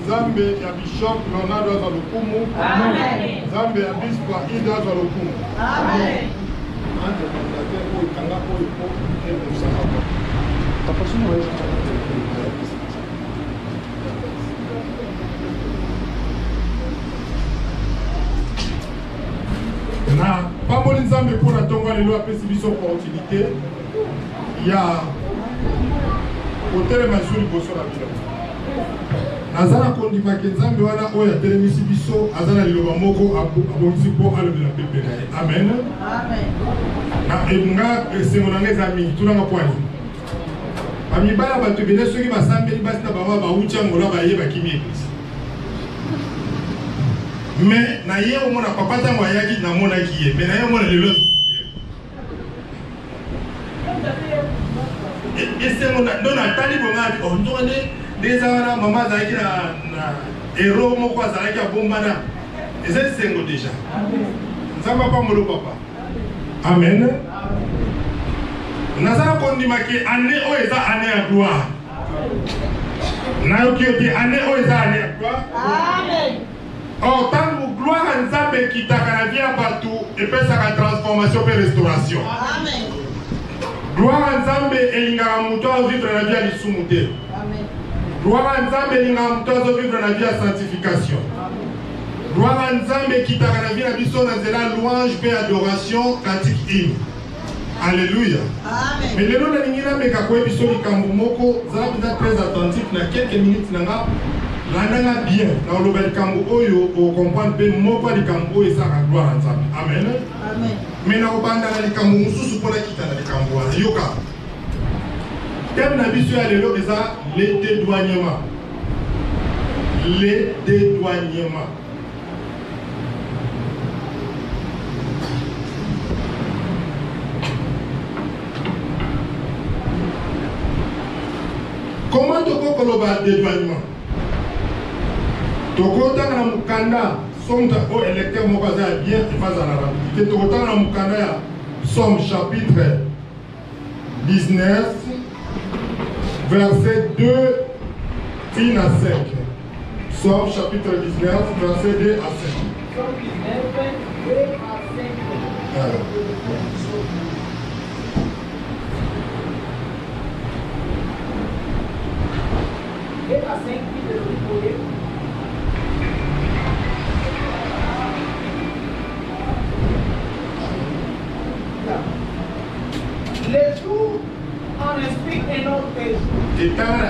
Zambe ya Bishop Leonardo Zalukumu. Amen. Zambe ya Bispa Ida Zalukumu. Amen. Na pamboli Nzambe pour la tonga lelo apesi biso opportunité ya hotel mazuri boso la bila. Azana kondima ke Nzambe wana oya telemisi biso azana liloba moko abongisi po alobela pepe na ye. Amen. Amen. Na ebunga esengo na ngeza mi tunanga kwani. Amibala bato bele soki basambeli basi na bango baucha ngola baye bakimi eglise. Mais na ye o mona papa tango ayaki na mona ki ye. Mais na ye o mona lelo. Esengo na dona tali bonga on tourne des ans maman zaki na héros moko azalaki abombana. Eza sengo déjà. Nzamba pa molo papa. Amen. Nazara kondima ke année o eza année ya gloire. Na yoki yoki année o eza année ya gloire. Amen. Oh, tant que gloire à Nzambe qui t'a canadien partout et fait sa transformation et restauration. Amen. Gloire à Nzambe et l'ingamuto vivre la vie à l'issumute. Amen. Gloire à Nzambe et l'ingamuto vivre la vie à sanctification. Amen. Gloire à Nzambe qui t'a canadien à l'issue dans la louange et adoration pratique hymne. Alléluia. Amen. Mais le nom de l'ingénieur Mekakwe Bisoli Kambumoko, vous avez très attentif dans quelques minutes. L'année bien, dans le bel cambo oyo, au comprendre que mon pas de cambo et ça a gloire en Nzambe. Amen. Amen. Mais dans le banda de cambo, nous sommes pour la quitter de cambo. Yoka. Thème n'habitué à l'élo, ça, les dédouanements. Les dédouanements. Comment tu peux colorer le dédouanement? Tokota na mukanda somme au électeur mokaza bien et face à la rapidité. Tokota na mukanda ya Somme chapitre 19 verset 2 fin à 5. Somme chapitre 19 verset 2 à 5. Somme 19 2 à 5. Et à 5 de l'autre. Les jours en esprit et non des et dans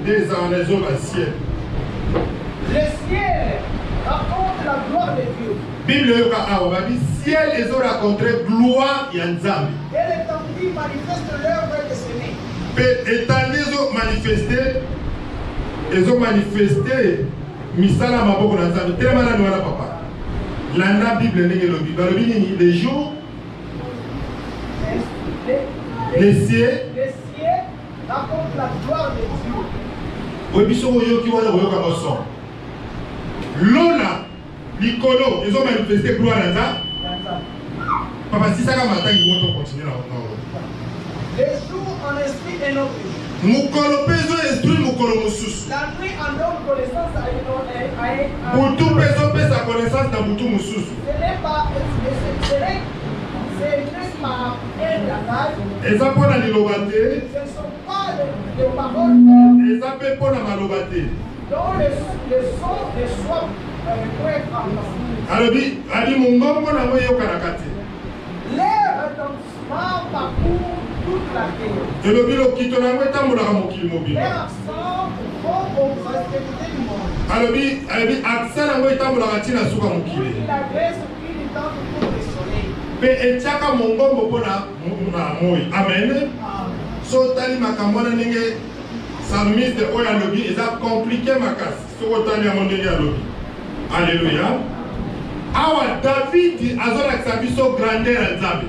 des en les eaux à ciel. Le ciel raconte la gloire de Dieu. Bible yoka awa babi ciel les eaux racontent gloire ya Nzambe. Et l'étendue manifeste l'œuvre de s'aimer. Pe étendue les ont manifesté misala maboko na Nzambe. Tellement na noana papa. Landa Bible ndenge lobi. Balobi les jours les cieux racontent la gloire de Dieu. Oui, mais qui va le son. Lola, Nicolo, ils ont manifesté gloire à ça. Papa, si ça va matin, ils vont continuer là. Les jours en esprit et non plus. Moukolo peso esprit moukolo moussous. La nuit en donne connaissance à pour tout peso pèse sa connaissance dans Boutou moussous. Ce n'est pas. Et ça pour la lilobaté. Ce ne sont pas des paroles. Et ça peut pour la malobaté. Dans le son des soins pour être en alors, dit mon nom, on a envoyé au Karakate. L'air retentissement parcourt toute la terre. Et le bilo qui te l'a envoyé, t'as mon mobile. L'air absent alobi accent nango etambolaka ntina suka mokili mpe etiaka mongombo mpona moi. Amen. So tali makambo wana ndenge salmiste oyo alobi eza compliqué makasi soki otali yango ndenge alobi. Alléluia. Awa David azolakisa biso grandeur ya Nzambe.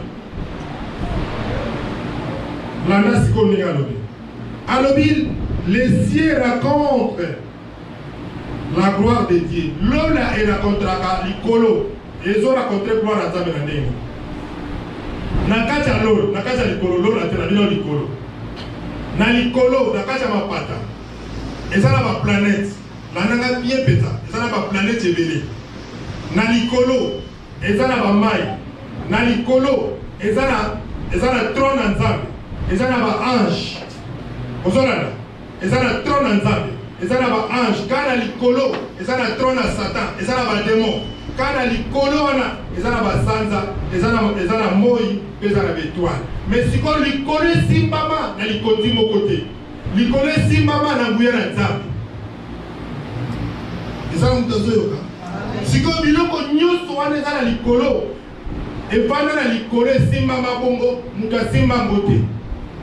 Landa sikoyo ndenge alobi. Alobi les cieux racontent la gloire de Dieu. L'homme là est racontera likolo. Ils ont raconté gloire à Nzambe na ndenge. Na kati ya lolo, na kati ya likolo, lolo atela bino likolo. Na likolo, na kati ya mapata. Eza na ba planète. Lananga bien peta. Eza na ba planète ebele. Na likolo, eza na ba mai. Na likolo, eza na trône na Nzambe. Eza na ba ange. Ozolana. Eza na trône na Nzambe. Eza na ba ange. Kana likolo, eza na trône na Satan. Eza na ba démon. Kana likolo wana, eza na ba sanza. Eza na moi, eza na bétoile. Mais siko likolo simbama na likoti mokote. Likolo simbama na nguya na Nzambe. Eza mtozo yoka. Siko biloko nyonso wana eza na likolo. Epanda na likolo simbama bongo, muta simbango te.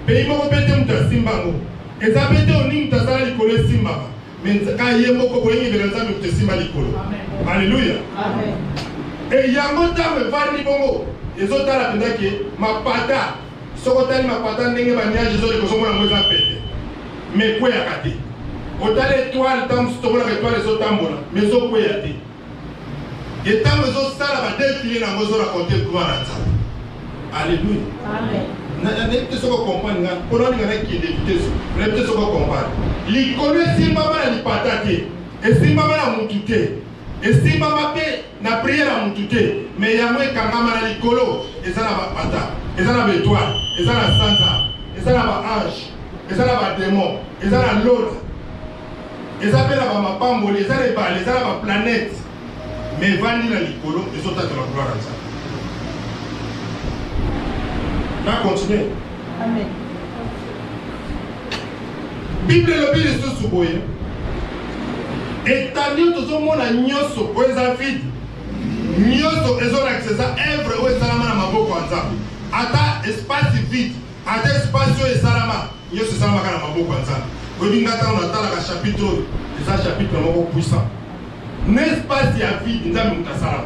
Pe imoko pete muta simbango. Eza pete oni muta sala likolo simbama. Mais ka yemoko boyengi bela Nzambe muta simba likolo. Alléluia. Amen. Et yango tawe vani bongo. Ezotala pendake mapata. Sokotali mapata ndenge banya Jésus le kosomo na mweza pete. Mais quoi ya kate. Otale étoile tam stomola étoile ezotambola. Mais zo quoi ya te. Et tam ezosala ba défiler na ngozo raconter gloire à Nzambe. Alléluia. Amen. Na nete soko comprendre nga. Pona nga na ki débuter so. Nete soko comprendre. Li connaît simba ba li patate. Et simba ba la mutute. Et simba ba pe na prière la mutute. Mais yango ekangama na likolo. Eza na ba pata. Eza na ba étoile. Eza na santa. Eza na ba ange. Eza na ba démon. Eza na l'autre. Eza pe na ba mapamboli. Eza na ba, eza na ba planète. Mais vandi na likolo. Ezota de la gloire à ça. On continue. Amen. Bible le Bible est sous boye. Et tandis que tout le monde a nyoso ou eza vide. Nyoso ezona que c'est ça œuvre ou ezalama na maboko ya Nzambe. Ata espace vide, ata espace o ezalama, nyoso ezalama na maboko ya Nzambe. Obi ngata on atala ka chapitre, eza chapitre moko puissant. N'espace ya vide Nzambe mutasala.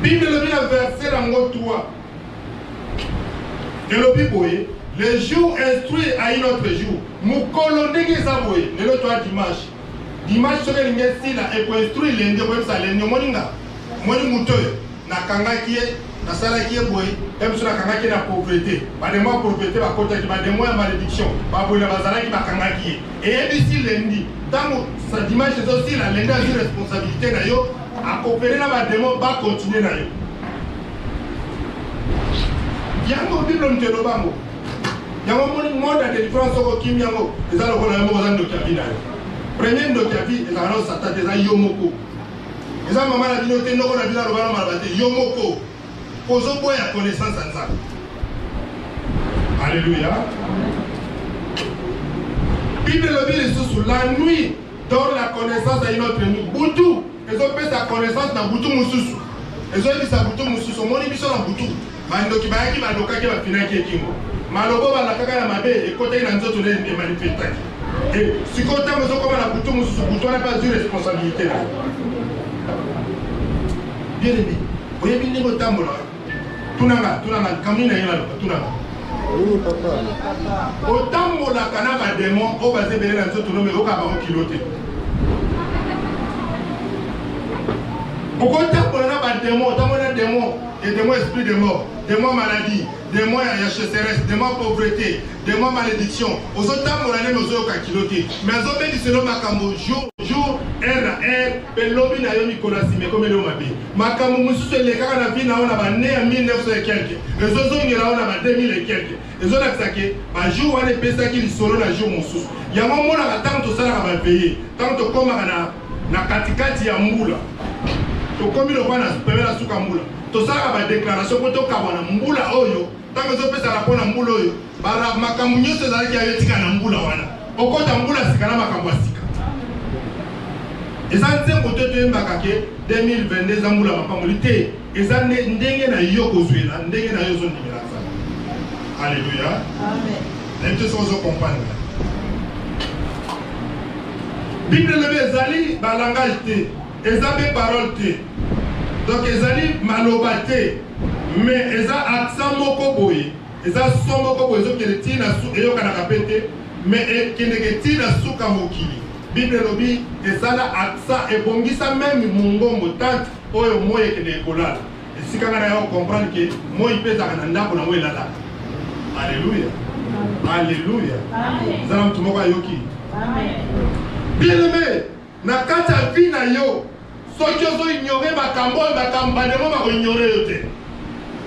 Bible le Bible verset dans 3. Et le Bible, le jour instruit à un autre jour. Nous colonnons les le toi dimanche. Dimanche, sur les là et pour instruire les deux, ça les moninga. Moni moutoy, na kangaki, na salaki boy, même sur la kangaki la pauvreté. Pas de moi pauvreté, pas côté, pas de moi malédiction. Pas pour la bazala qui va kangaki. Et ici lundi, tant ça dimanche c'est aussi la lundi a une responsabilité na yo. À coopérer dans le démon, va continuer dans le. Il y a un Bible qui est le bango. Il y a un monde de différence qui est le bango. Les gens qui ont un de Kavi. Premier de Kavi, ils ont un satan, ils ont Yomoko. Les gens qui ont un de Kavi, Yomoko. Posons pour la connaissance en ça. Alléluia. Bible le Bible est sous la nuit. Donne la connaissance à une autre nuit. Boutou. Ils ont fait sa connaissance dans Boutou Moussous. Ils ont dit ça Boutou Moussous. Mon émission dans Boutou. Mandoki Bayaki Madoka qui va finir qui est Kingo. Malobo va la Kaka la Mabe et côté dans d'autres les manifestants. Et si côté nous sommes comme la Boutou Moussous, Boutou n'a pas de responsabilité là. Bien aimé. Vous voyez bien les temps là. Tunanga, Kamina Yala, Tunanga. Oui, papa. Autant la Kanaba démon, au basé de dans d'autres noms, mais au Cabaron kiloté. Pourquoi tu as des démons, des démons esprit de mort, démons maladie, démons sécheresse, démons pauvreté, démons malédiction. Aux autres temps, on a nos autres kilotés. Mais aux autres, ils se nomment Makambo jour, heure à heure, et l'homme n'a pas Nicolas Simé comme il m'a dit. Makambo Moussou, les gars, on a vu, on a né en 1900 et quelques. Les autres, on a 2000 et quelques. Les autres, on a jour, on a fait ça qui sont là, jour Moussou. Il y a un moment où on a tant de ça à payer, tant de comme on a katikati ya mbula. Comme le voit dans la souka mbula. Tout ça a une déclaration pour tout le monde. Mbula oyo, tant que je fais ça la mbula oyo bara makambo nyonso ezalaki ayotika na mbula wana okota mbula sika na makambo asika eza nzembo te toyembaka ke 2022 eza mbula mapamboli te eza ndenge na yo kozwela ndenge na yo ozondimela nzambe. Alléluia. Amen. Nayebi te soki ozokomprendre. Bible lobi ezali balangage te eza mpe parole te donc ezali maloba te mais eza accent moko boye eza son moko boye ezokende ntina eyokanaka mpe te mais ekendeke ntina suka mokili. Bible lobi ezala accent ebongisa meme mongombo tante oyo moi ekende ekolala esika nga na yo comprendre ke moi mpe ezaka na ndako nango elalaka. Alléluia. Alléluia. Ezala motu moko ayoki. Bien-aimé, na kati ya vie na yo soki ozo-ignore makambo oyo bademo bako-ignore yo te.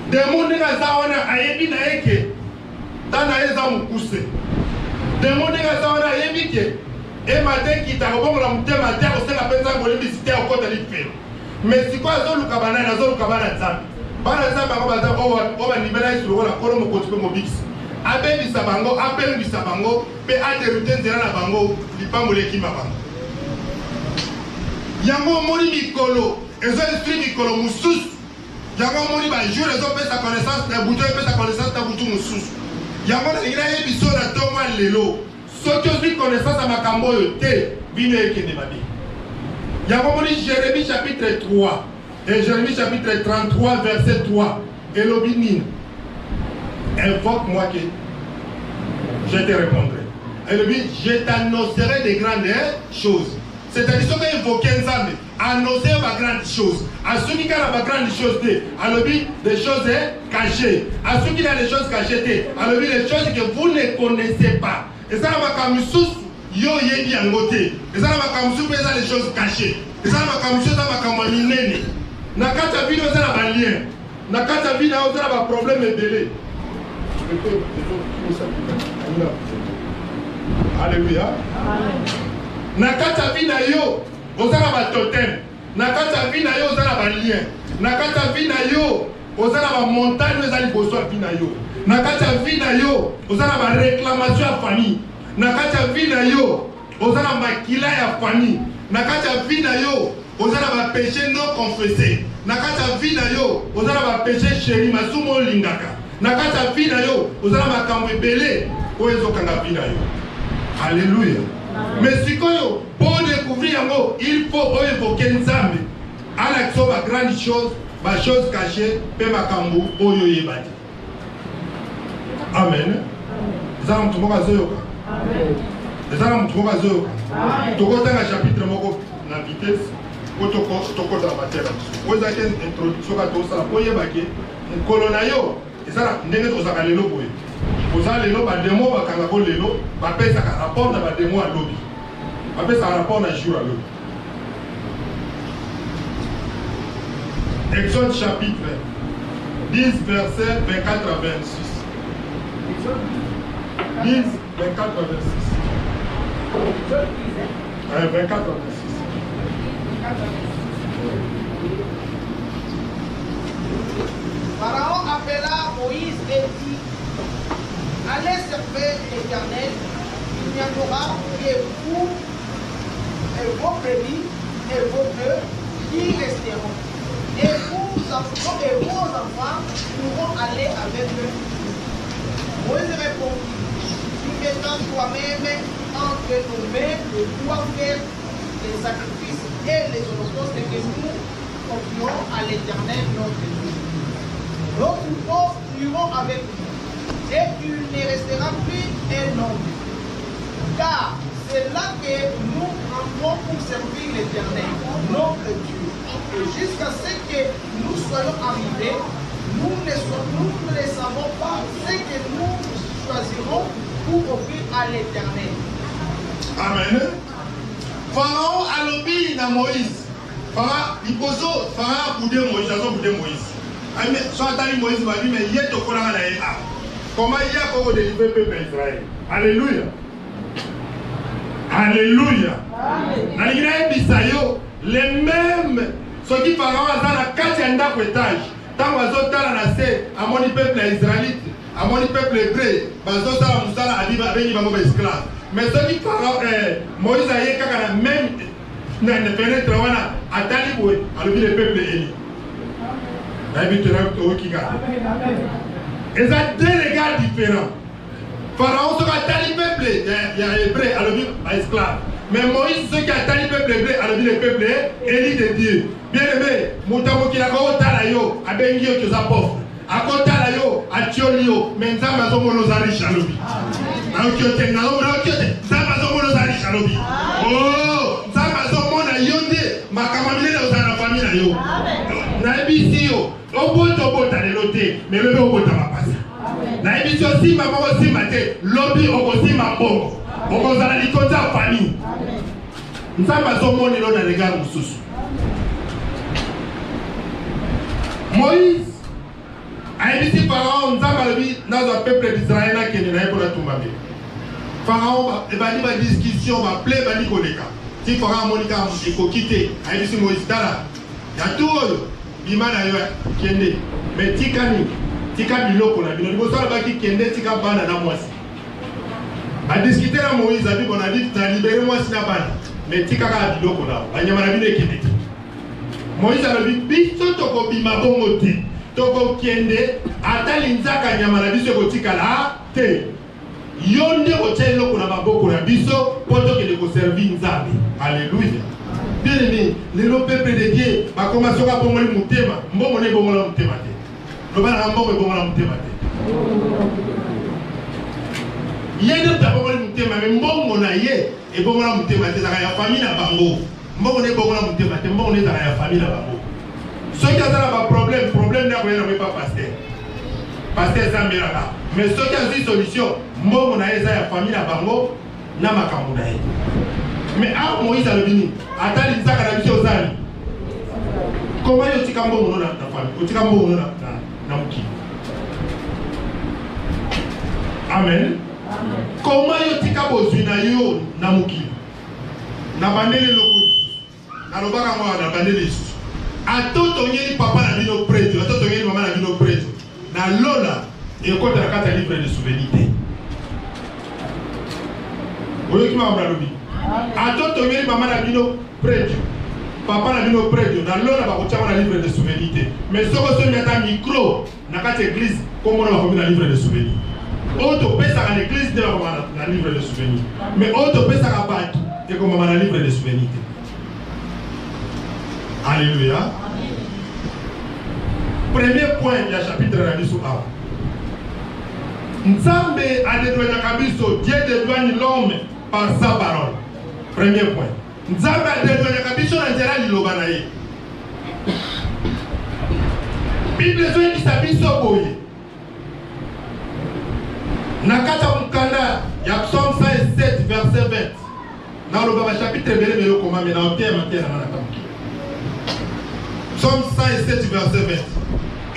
Demo ndenge aza wana ayebi na ye ke tana ye eza mokuse. Demo ndenge aza wana ayebi ke emate kita kobongola motema te akosenga mpe nzambe olimbisi te akota lifelo. Mais sikoyo azoluka banani azoluka bana nzambe. Bana nzambe yango baza oyo bandimela yesu lokola kolo mokonzi mpe mobikisi. Abebisa bango, apelisa bango, pe aderute nzela na bango, lipango lekima bango. Yango moni mikolo, ezo esprit mikolo mususu. Yango moni ba jour ezo pesa connaissance na buto pesa connaissance na butu mususu. Yango na ina yebiso na toma lelo. Soki ozwi connaissance na makambo oyo te, bino ekende babi. Yango moni Jérémie chapitre 3 et Jérémie chapitre 33 verset 3 elobi nini. Invoque-moi que je te répondrai. Elle dit, je t'annoncerai des grandes choses. C'est-à-dire que tu invoquer Nzambe, annoncer ma grande chose. À ceux qui ont ma grande chose, elle dit des choses cachées. À ceux qui ont des choses cachées, elle dit des choses que vous ne connaissez pas. Et ça, ma camusous, yo yebi angote. Et ça, ma camusous, c'est des choses cachées. Et ça, ma camusous, c'est ma camusous. Nakata vino, c'est la balien. Nakata vino, c'est la problème et délai. Alléluia. Nakata vina yo, ozala ba totem. Nakata vina yo, ozala ba lien. Nakata vina yo, ozala ba montagne, ozala liboso vina yo. Nakata vina yo, ozala ba réclamation à famille. Nakata vina yo, ozala ba kila ya famille. Nakata vina yo, ozala ba péché non confessé. Nakata vina yo, ozala ba péché chéri masumo lingaka. Nakata vina yo, ozala makambo ebele oyo ezokanga vina yo. Alléluia. Mais sikoyo, pour découvrir yango, il faut évoquer Nzambe. Alakso ba grande chose, ba chose cachée, pe makambo oyo yebati. Amen. Ezala mutu moko azoyoka. Amen. Ezala mutu moko azoyoka. Tokotanga chapitre moko na vitesse, po tokota na matière. Ozaki introduction ka tosala po yebaki nkolo na yo. Et ça, ndenge tozaka lelo boye. Oza lelo ba demo bakanga ko lelo, ba pesa ka rapport na ba demo a lobby. Ba pesa rapport na jour a lobby. Exode chapitre 10 verset 24 à 26. 10 24 à 26. 24 à 26. Pharaon appela Moïse et dit, allez servir l'Éternel, il y en aura que vous et vos brebis et vos bœufs qui resteront. Et vos enfants pourront aller avec eux. Moïse répondit, tu m'étends toi-même entre nos mains de pouvoir faire les sacrifices et les holocaustes que nous confions à l'Éternel notre Dieu. Nos troupeaux iront avec nous, et il ne restera plus un nombre. Car c'est là que nous prendrons pour servir l'Éternel, notre Dieu. Et jusqu'à ce que nous soyons arrivés, nous ne le savons pas ce que nous choisirons pour offrir à l'Éternel. Amen. Pharaon a lobby na Moïse. Pharaon a boudé Moïse. Soit dans Moïse m'a dit, mais il y a tout le monde. Comment il y a pour délivrer le peuple d'Israël? Alléluia. Alléluia. Amen. Les mêmes, ceux qui Pharaon a dans la 4e étage, tant que vous avez dans la à mon peuple israélite, à mon peuple hébreu, bazo ça musala adiba avec bango esclave. Mais ce qui parle Moïse a yé kaka même na ne pénètre wana atali boy alors le peuple éli. David te qui garde. Et ça deux regards différents. Pharaon se atali peuple, il y a hébreu alors le esclave. Mais Moïse ce qui atali peuple hébreu alors le peuple éli de Dieu. Bien aimé, mutamo ki la ko tala yo abengi yo que ça pauvre. Akota la yo atioli yo mais nzamba zo mono zali shalobi. Aokyote na okyote nzamba zo mono zali shalobi. Oh, nzamba zo mona yonde makamamile na uzana famille na yo. Na ebisi yo oboto bota le lote mais le obota mapasa. Na ebisi aussi mama aussi mate lobi okosi mabongo. Okozala likonza famille. Nzamba zo mona lo na regard mususu. Moïse a dit Pharaon, nous avons dans un peuple d'Israël qui n'est pas pour la tomber. Pharaon va dire une discussion, va appeler Bani Koleka. Si Pharaon Monica il faut quitter, a dit Moïse Dala. Il y a tout, Bimana Kende. Mais Tikani, Tika Biloko, il y a des Kende, Tika Bana dans moi. A discuter à Moïse, a dit qu'on a dit, tu as libéré moi si la bana. Mais Tika Biloko là, il y a des Kende. Moïse a dit, Bisto Toko Bimabongote. Toko Kende, Atalinzaka Nyamana Biso Kotikala, Te. Yonde Ochelo Kunamaboko na Biso, Poto que de servir Nzabi. Alléluia. Bien aimé, les peuple de Dieu, ma commencé à bomber le Moutema, Mbomone Bomola Moutema. Le Bana Mbomone Bomola Moutema. Yende Tabomole Moutema, mais Mbomona Ye, et Bomola Moutema, c'est la famille à Bango. Mbomone Bomola Moutema, c'est Mbomone dans la famille à Bango. Ceux qui ont un problème n'est pas pasteur. Pasteur Zambiraka. Mais ceux qui ont une solution, moi, mon aïe, la famille à Bango, n'a ma camounaï. Mais à Moïse a le vini, à Tali Zaka la mission aux amis. Comment est-ce que tu as un bon dans la famille? Tu as un bon dans le qui? Amen. Comment est-ce que tu as besoin dans le qui? N'a pas de l'eau. N'a pas de l'eau. Atoto yeli papa na bino preto, atoto yeli mama na bino preto. Na lola et quand la carte livre de souvenirs. Oyo ki mama lobi. Atoto yeli mama na bino preto. Papa na bino preto, na lola ba kotia na livre de souvenirs. Mais soko so nyata micro na carte église comme on va na livre de souvenirs. Auto pesa à l'église de na livre de souvenirs. Mais auto pesa ka bato et comme na livre de souvenirs. Alléluia. Premier point, il y a chapitre de la mission A. Nzambe a dédouané Kabiso, Dieu dédouane l'homme par sa parole. Premier point. Nzambe a dédouané Kabiso dans Zéra Lilobanaye. Bible dit Sabiso Boye. Nakata Mukanda, il y a Psaume 107, verset 20. Dans le chapitre de la comment mais dans le thème, Psaume 107, verset 20.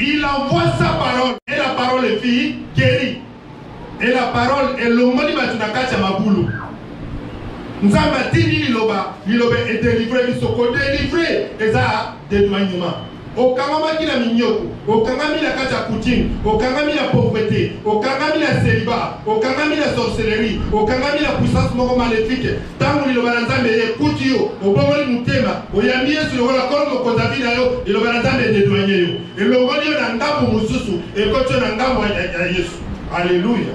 Il envoie sa parole et la parole est fille guérie. Et la parole est le moni matunakati maboulou. Nous avons dit liloba est délivré, il se délivré et ça dédouanement. Au Kangama qui la mignoko, au Kangami la kacha poutine, au Kangami la pauvreté, au Kangami la célibat, au Kangami la sorcellerie, au Kangami la puissance moro maléfique. Tant que l'Obalanzambe est coutio, au Bomoli Moutema, au Yamie sur le Rolacol, au Kodavina, et l'Obalanzambe est dédouané. Et le Rolio Nangabu Moussousou, et Kocho Nangabu à Yesu. Alléluia.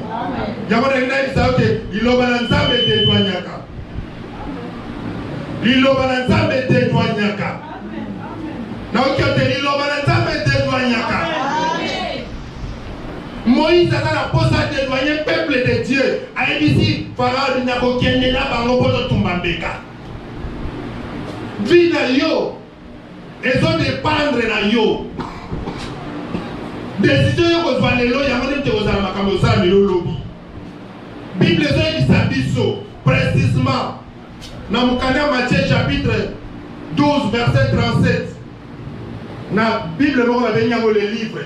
Yamana Isaote, l'Obalanzambe est dédouaniaka. L'Obalanzambe est dédouaniaka. Moïse a la poste à dédouaner le peuple de Dieu. A dit Pharaon n'a aucun élan par le pot de Tumbambeka. Vie na yo, ils ont dépendre na yo. Décision que vous allez là, il y a un monde qui vous a makamosé le lobby. Bible dit ça biso précisément. Dans Matthieu chapitre 12 verset 37. Dans la Bible, nous avons les livres.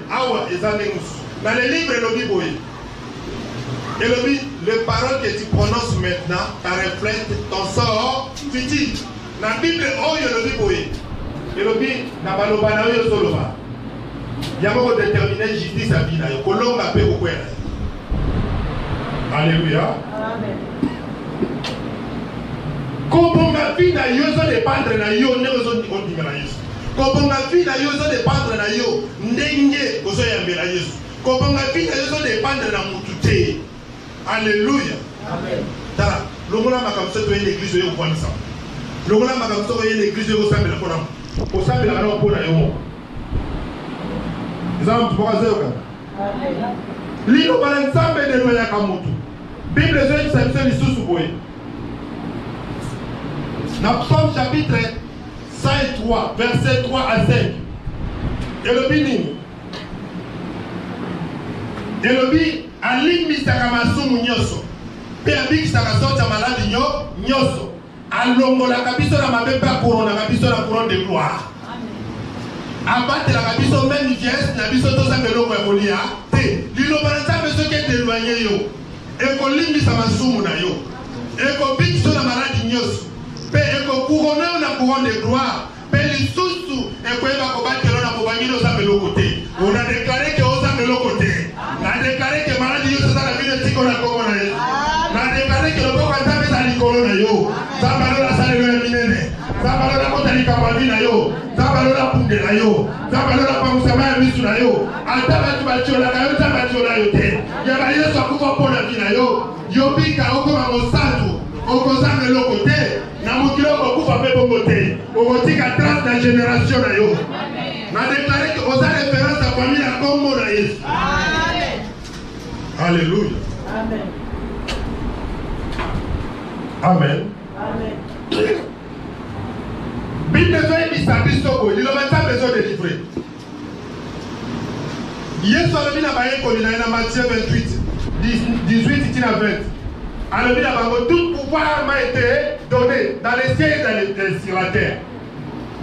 Dans les livres, les paroles que tu prononces maintenant, ça reflète ton sort futur. Dans la Bible, il y a déterminer justice à vie. Alléluia. Kobonga vie na yo zo dépendre na yo ne zo ndimela Yesu. Kobonga vie na yo zo dépendre na yo ndenge ozo yambela Yesu. Kobonga vie na yo zo dépendre na mutu te. Alléluia. Amen. Tala, longola makamso to l'église yo kwanisa. Longola makamso to l'église yo sambela kona. Ko sambela na ko na yo. Nzambe tupokaze ka. Amen. Lino balansambe de loya kamutu. Bible zo isa lisusu boye. Dans Psaume chapitre 103, verset 3 à 5. Et le bini. Et le bini, alimi sakamasumu nyoso. Pe abiki sakasota maladi nyoso. Alongo la kabiso na mabepa corona kabiso na couronne de gloire. Abattre la kabiso même vieillesse na biso to sambelo ko ekolia. Te, lilo banza beso ke éloigné yo. E ko limi samasumu na yo. E ko biki so na maladi nyoso. Eko couronné na couronne de gloire. Les sous et quoi va combattre la compagnie de sa côté. On a déclaré que Osa de l'autre côté. On a déclaré que maladie de la vie de Ticola Comona. On a déclaré que le Boka Tabe à Nicolona yo. Ça va la salle de Minene. Ça va la Contani Camavina yo. Ça va la Pundela yo. Ça va la Pamusama Misuna yo. Altaba Tubachola, Kayota Bachola yote. Yabaye Sakufa pour la Vina yo. Yobika Okoma Mosatu. Okozanga de l'autre côté. Na mukilo kokufa pe bongote okotika trace de génération na yo na déclaré que osa référence à famille à Kombo na Yesu. Amen. Alléluia. Amen. Amen. Amen. Bible veut bisabiso ko il a pas besoin de livrer. Yesu a mis la baye ko na Matthieu 28 18 à 20. Alors, tout pouvoir m'a été donné dans les cieux et sur la terre.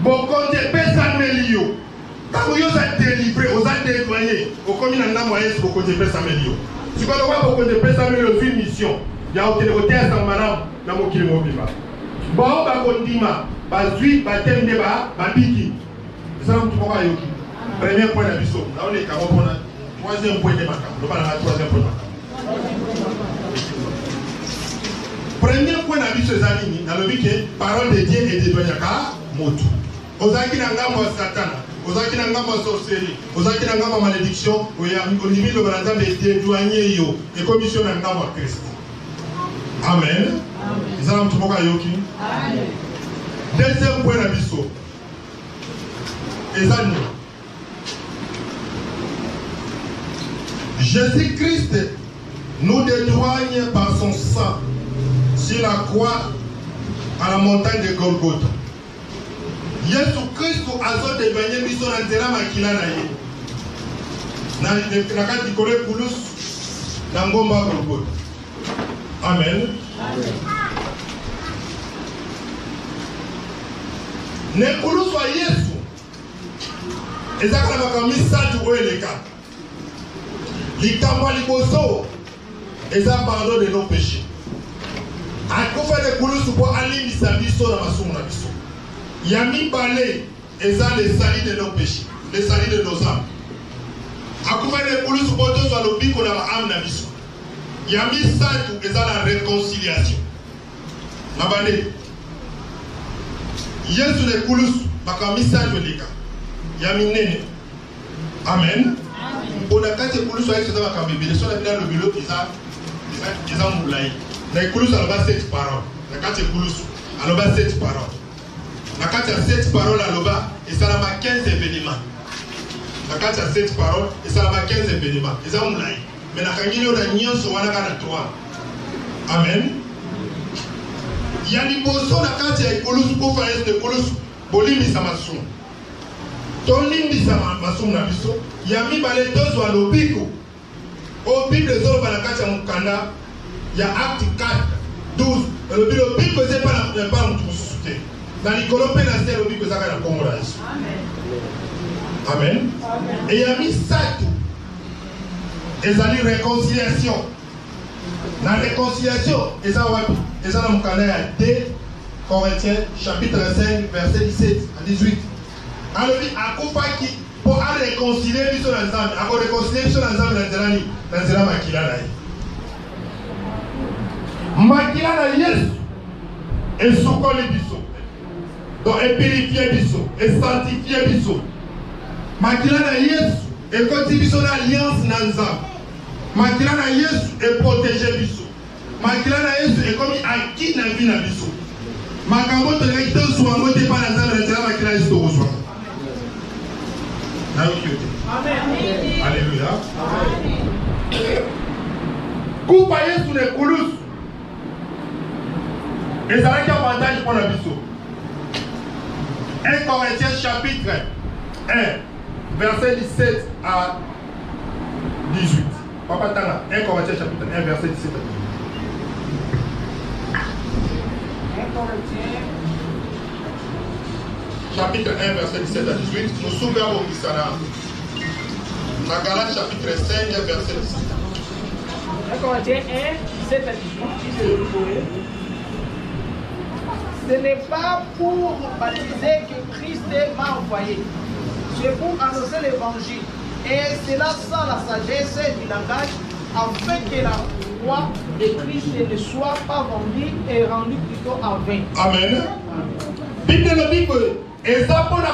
Bon, quand je peux s'améliorer, quand vous êtes délivré, vous êtes déployé, vous avez un moyen pour que je peux s'améliorer. Si vous avez que je peux s'améliorer, une mission, il y a aucun côté à sa madame, dans mon kilo mobile. Bon, on dit, Bazui, Batem débat, Babiki. Ça, on trouve pas Yoki. Premier point d'abissement. Là, on est carrément pour la troisième point de ma carte. On va la troisième point de ma carte. Premier point d'abissement, c'est dans le but que parole de Dieu est de Doyaka, Motu. Ozaki Nangamo Satan, Ozaki Nangamo sorcellerie, Ozaki Nangamo malédiction, au niveau de la de dédouaner yo, et commission Nangamo Christ. Amen. Nous allons tout le monde à Yoki. Amen. Deuxième point d'abissement. Ezani. Jésus-Christ nous dédouane par son sang sur la croix à la montagne de Golgotha. Jésus-Christ a devenu biso na nzela makila na ye. Na kati kole kulus na ngomba Golgotha. Amen. Ne kulus wa Yesu. Ezaka na makamisa tu oeleka. Likamwa liboso eza pardon de nos péchés. Akufa de kulusu po alimisa biso na masumu na biso. Yami balé eza les salis de nos péchés, les salis de nos âmes. Akufa de kulusu po to za lobiko na âme na biso. Yami satu eza la réconciliation. Nabande. Yesu de kulusu makamisa jolika. Yami nene. Amen. Pour la carte de kulusu ayi seza makambibile so na bila le bilo ils ont moulé. La Koulousu a 7 paroles. La carte Koulousu a 7 paroles. La carte a 7 paroles à l'oba et ça a 15 événements. La carte a 7 paroles et ça a 15 événements. Ils ont moulé. Mais la carte a nion sur la carte 3. Amen. Il y a des personnes la carte de Koulousu pour faire de Koulousu. Bolimi Samassou. Tolimbi Samassou na biso. Il y a mis balé deux sur l'obiko. Au Bible des autres, il y a acte 4, 12. Le Bible c'est pas la part où tu me dans les colopes, le Bible c'est la Comoras. Amen. Et il y a mis ça tout. Et ça dit réconciliation. La réconciliation, et ça dans 2 Corinthiens chapitre 5, verset 17 à 18. Alors, à Koufa qui pour réconcilier les ensemble, à réconcilier les ensemble dans la makila. makila na Yesu esukoli biso donc epurifie biso esanctifie biso makila na Yesu ekoti biso na alliance na Nzambe makila na Yesu eprotege biso makila na Yesu ekomi acquis na vie na biso makambo toleki tozwa yango te mpa na Nzambe na nzela makila Yesu tokozwa nayoki yo te alléluia kupa Yesu na ekulusu ezalaki avantage mpo na biso 1 Corinthiens chapitre 1 verset 17 à 18 Papa Tana 1 Corinthiens chapitre 1 verset 17 à 18 1 Corinthiens chapitre 1 verset 17 à 18 nous souverains au Kisana dans Galates chapitre 5 verset 17 1 Corinthiens 1 17 à 18 Ce n'est pas pour baptiser que Christ m'a envoyé. C'est pour annoncer l'évangile. Et cela sans la sagesse du langage, afin que la foi de Christ ne soit pas vendue et rendue plutôt en vain. Amen. Bible le Bible. Eza pona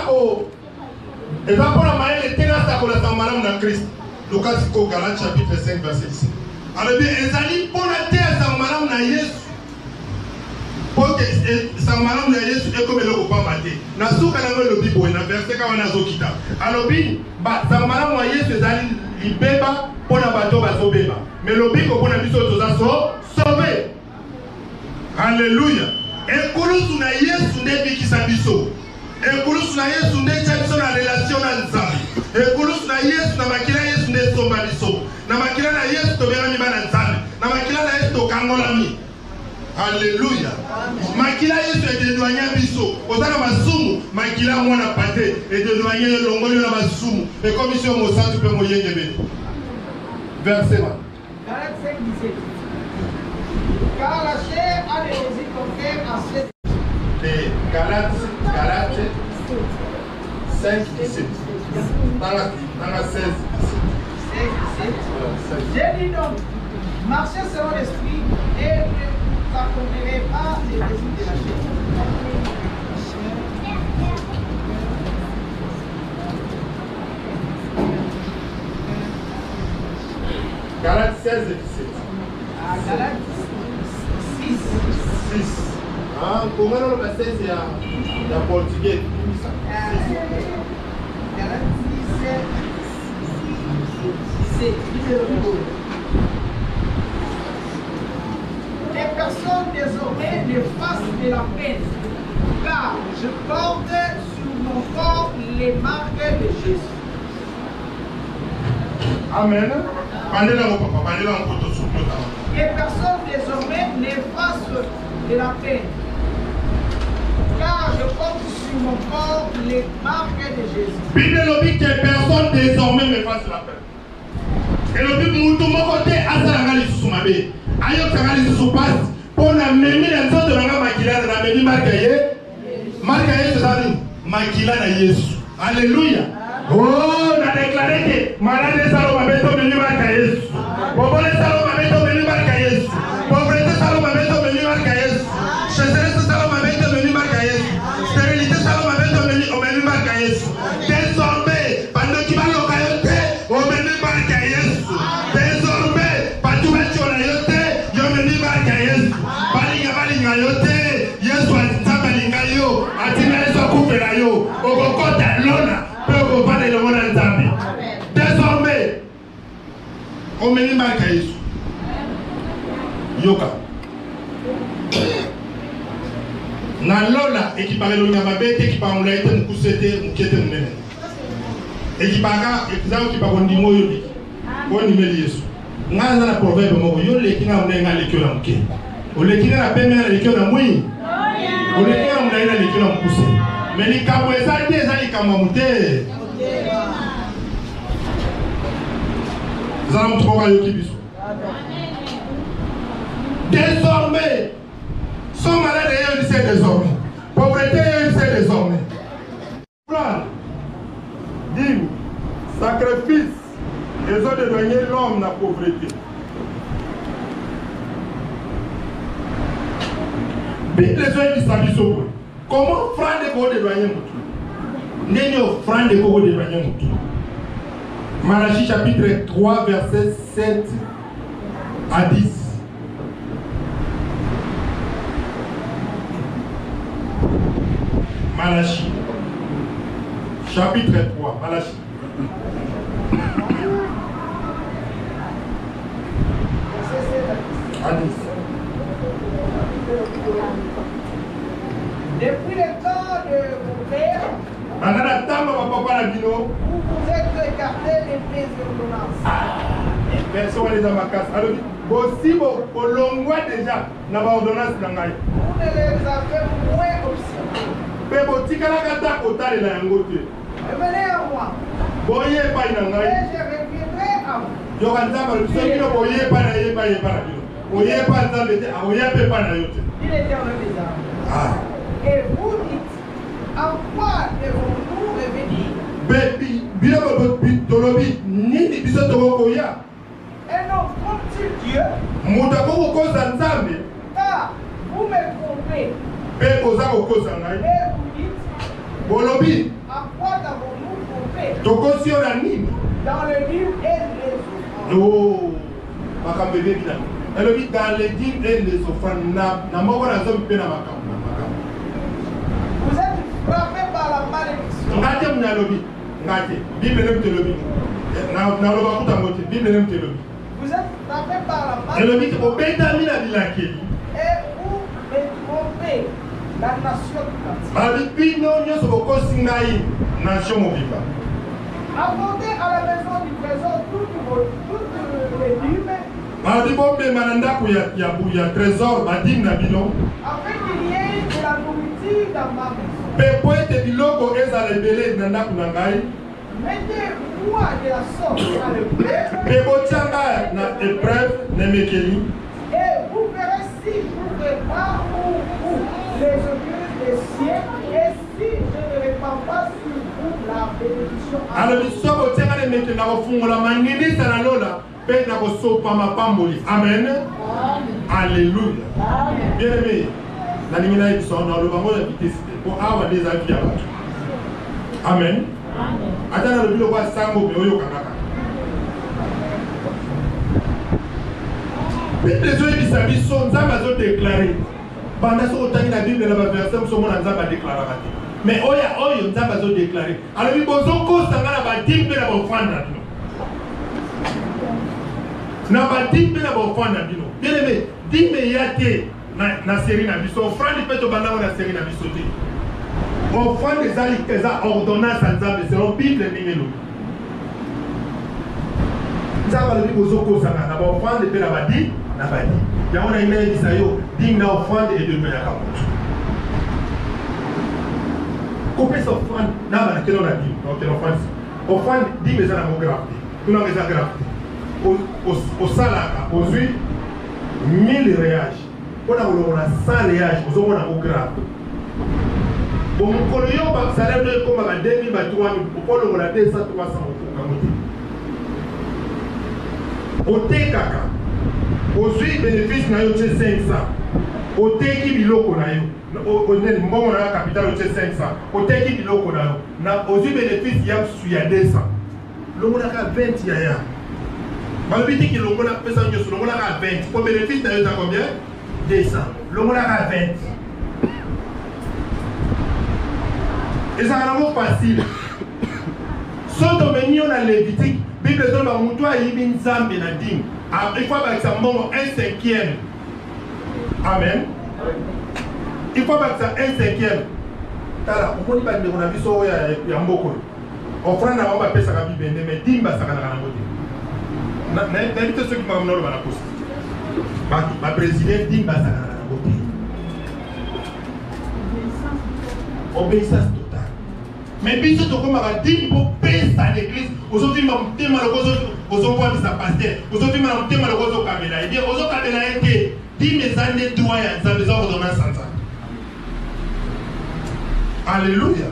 maele tena sakola samalam na Christ. Lucas ko Galates chapitre 5 verset 17. Alors bien ezali pona te samalam na Yesu. Porque samalam na Yesu eko meloko pamba te. Na suka na le Bible na verset ka wana zokita. Alors bien ba samalam na Yesu ezali libeba pona bato bazobeba. Mais le Bible pona biso toza sauvé. Alléluia. Ekulusu na Yesu ndebikisa biso. Ekulusu na Yesu ndecha biso na relation na Nzambe. Ekulusu na Yesu na makila Yesu ndesomba biso. Na makila na Yesu tobera mi bana Nzambe. Na makila na Yesu tokangolami. Alléluia. Makila Yesu edéloigna biso. Ozana masumu makila mwana pate edéloigna longoli na masumu. Et comme ici on mosa tu peux moyenge be. Verset 1. Galates 5 17. Car la chair a des désirs contraires à cette. Galates 5 17. Dans la 16 17. J'ai dit donc, marchez selon l'esprit et ne t'accomplirez pas les désirs de la chair. Galates 16 et 17. Galates 6. 6. Ah, comment on va faire c'est en portugais? Galates 6. Les personnes désormais ne fassent de la peine, car je porte sur mon corps les marques de Jésus. Amen. Parlez là au papa, parlez là en photo sur le temps. Les personnes désormais ne fassent de la peine, car je porte sur mon corps les marques de Jésus. Bible le dit que personne désormais me fasse la peine. Et le but tout mon côté à ça la gali sous ma bé. Ayo ça gali sous passe pour la même les autres de la makila na même marqué c'est ça makila na Yesu. Alléluia. Oh, na déclaré que malade salo mabeto menu marqué Yesu. Bobole salo mabeto menu marqué Yesu. Pauvreté salo mabeto menu marqué Yesu. Chasseresse salo mabeto menu marqué Yesu. Stérilité salo mabeto menu marqué Yesu. Désormais, pendant qu'il va locayote, au menu marqué Yesu. Désormais, partout où tu as yote, yo menu marqué Yesu. Balinga yote, Yesu atitaba linga yo, atina Yesu akupela yo, okokota lona, pe okopana le mona Nzambe. Désormais, au menu marqué Yesu. Yoka. Na lola ekipare lo nyama bete ekipare mula ete mukusete mukete munene. Ekipaka ekizao kipako ndimo yobi. Ko nimeli Yesu. Ngana na proverbe moko yo lekinga munenga lekyo na muke. Olekinga na pembe na lekyo na mwi. Olekinga muna ina lekyo na mukuse. Meli kabo ezali te ezali kama mute. Zala mtukoka yoki biso. Désormais, son malade est lycée désormais. Pauvreté est lycée désormais. Dis-vous, sacrifice, ils ont dédouané l'homme de la pauvreté. Bible est qui s'habille sur vous. Comment offrande de doyen moutou? N'est-ce offrande de doyen moutou? Malachie chapitre 3, verset 7 à 10. Malachie chapitre 3, Malachie. À 10. Depuis le temps de vos pères, vous vous êtes écartés de mes ordonnances. Version les amakas. Alors, si vous l'ongwa déjà, na ba ordonnance na ngai. Vous ne les avez moins observés. Pe botikala kata kotale na yango te. Venez à moi. Boye pa na Et ngai. je reviendrai à vous. Yo kanza ba soki no boye pa na ye pa ye pa na yo. Boye pa nzambe te, aboye pe pa na yo te. Dit l'Éternel des armées. Ah. Et vous dites, en quoi devons-nous revenir? Bebi, bila bo tolobi nini biso toko ya. Un homme comme-t-il Dieu? Muta ko ko nzambe. Car vous me trompez. Pe koza ko ngai. Et vous dites, Bolobi, en quoi avons-nous trompé? toko sio na nini? Dans le livre et les offrandes. Oh, makambe bebi na. Elobi dans les dîmes et les offrandes na moko na zombi pe na makambe. Vous êtes frappé par la malédiction. Ngate mna lobi. Ngate. Bible nem te lobi. Na loba kuta moti. Bible nem te lobi. Vous êtes frappé par la Elobi malédiction. ko beta mina bilakeli. Et vous me trompez la nation tout entière. Bali bino nyoso ko singai nation mobimba. Apportez à la maison du trésor toutes les dîmes, Bali bombe mananda ku ya trésor badim na bino. afin qu'il y ait de la nourriture dans ma maison. Pe poete biloko eza lebele na ndaku na ngai. Mettez-moi de la sorte à l'épreuve, Pe botianga na épreuve na mekeli. et vous verrez si je ne prépare pour vous les augures des cieux, et si je ne répands pas sur vous la bénédiction. Alors biso botianga na mekeli na kofungola mangini sana lola pe na kosopa mapamboli. Amen. Alléluia. Bien aimé, na ningi na biso na lo bango ya vitesse pour awa des avis ya bato. Amen. Atana lo bilo kwa sango be oyo kangaka. Bible zo ebisa biso nzambe azo déclarer. Banda so otangi na Bible na ba verset so mona nzambe a déclarer kati. Mais oyo nzambe azo déclarer. Alors bibozo ko sanga na ba dimbe na ba ofanda bino. Na ba dimbe na ba ofanda bino. Bien aimé, dimbe yate na série na biso offrande peut to banda na série na biso te. Offrande eza ordonnance à nzambe selon Bible ningelo. Nzambe alobi bozokozanga na ba offrande pe na badi na badi. Yango na ina yebisa yo ding na offrande et de meya kamoto. Couper sa offrande na ba kelo na ding. Donc offrande. Offrande ding eza na mo grafte. Tuna eza grafte. Au salaka, ozui 1000 réages. On a 100 réages, on a au grave. Bon, pour le yon, ça lève comme à 2000, 3000, pour le on a 200, 300 au kaka. Ozui bénéfice na yo 500. Au teki biloko na yo. Au moment na capital 500. Au teki biloko na yo. Na ozui bénéfice ya 200. Le on a 20 ya. Malobiti qui l'on a fait ça, l'on a 20. Pour bénéfice, tu as combien? 200. L'on a 20. Et ça a l'air facile. Son domaine, on a Lévitique. Bible dit que Moutoua est une zambe et nadim. Il faut que ça monte 1/5. Amen. Il faut que ça 1/5. Tala, on dit que on a vu ça il y a beaucoup. Offrande à on va payer ça Bible, mais dimba ça kana na côté. N'invite ceux qui m'ont amené à la poste. Ma présidente dit que ça n'a pas obéissance totale. Mais puis, ce qu'on m'a dit pour payer à l'église, aujourd'hui, je suis malheureux, aux enfants de sa pasteur, aujourd'hui, je suis malheureux au Kabila. Et bien, aux autres Kabila, il y a 10 années de droit, ça les ordonnances sans ça. Alléluia.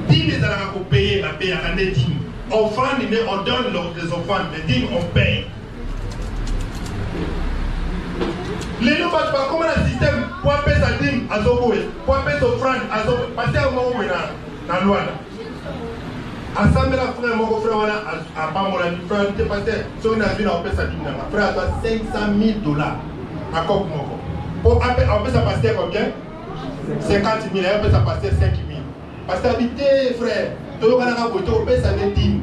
10 000 années pour payer la paix à l'année 10 000. Offrande, on donne les offrandes, mais dit on paye. Les gens ne comment le système pour appeler sa dîme à Zoboé, pour appeler son frère à Zoboé. Pasteur, moi, où est dans Luanda? Assemblée la frère, mon frère, à pas mon ami, frère, tu es pasteur. Si on a vu, on paie sa dîme, frère, à toi $500 000. À quoi pour appeler sa pasteur combien? 50 000, on paie sa pasteur 5 000. Pasteur, habitez, frère, tu paie sa dîme.